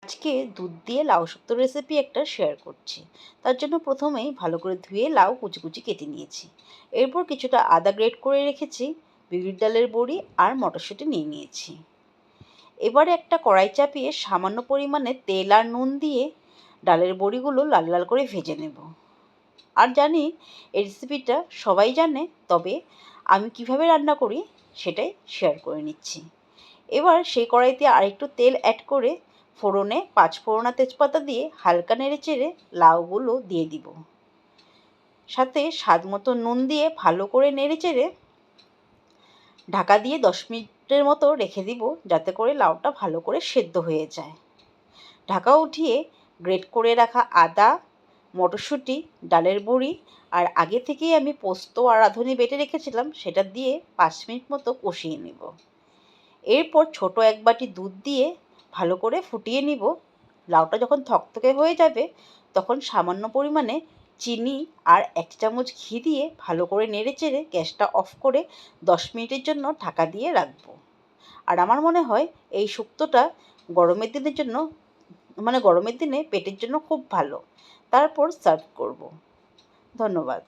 আজকে দুধ দিয়ে লাউ শুক্তো রেসিপি একটা শেয়ার করছি। তার জন্য প্রথমেই ভালো করে ধুয়ে লাউ কুচি কুচি কেটে নিয়েছি। এরপর কিছুটা আদা গ্রেট করে রেখেছি, বিউলির ডালের বড়ি আর মটরশুঁটি নিয়ে নিয়েছি। এবারে একটা কড়াই চাপিয়ে সামান্য পরিমাণে তেল আর নুন দিয়ে ডালের বড়িগুলো লাল লাল করে ভেজে নেব। আর জানি এই রেসিপিটা সবাই জানে, তবে আমি কিভাবে রান্না করি সেটাই শেয়ার করে নিচ্ছি। এবার সেই কড়াইতে আরেকটু তেল অ্যাড করে ফোড়নে 5 ফোড়না তেজপাতা দিয়ে হালকা নেড়ে চেড়ে লাউগুলো দিয়ে দিব। সাথে স্বাদ মতো নুন দিয়ে ভালো করে নেড়ে চেড়ে ঢাকা দিয়ে 10 মিনিটের মতো রেখে দিব, যাতে করে লাউটা ভালো করে সেদ্ধ হয়ে যায়। ঢাকা উঠিয়ে গ্রেট করে রাখা আদা, মটরশুঁটি, ডালের বড়ি আর আগে থেকেই আমি পোস্ত আর রাঁধুনি বেটে রেখেছিলাম সেটা দিয়ে 5 মিনিট মতো কষিয়ে নেব। এরপর ছোট এক বাটি দুধ দিয়ে ভালো করে ফুটিয়ে নিব। লাউটা যখন থকথকে হয়ে যাবে তখন সামান্য পরিমাণে চিনি আর 1 চামচ ঘি দিয়ে ভালো করে নেড়েচেড়ে গ্যাসটা অফ করে 10 মিনিটের জন্য ঢাকা দিয়ে রাখবো। আর আমার মনে হয় এই শুক্তোটা গরমের দিনের জন্য, গরমের দিনে পেটের জন্য খুব ভালো। তারপর সার্ভ করব। ধন্যবাদ।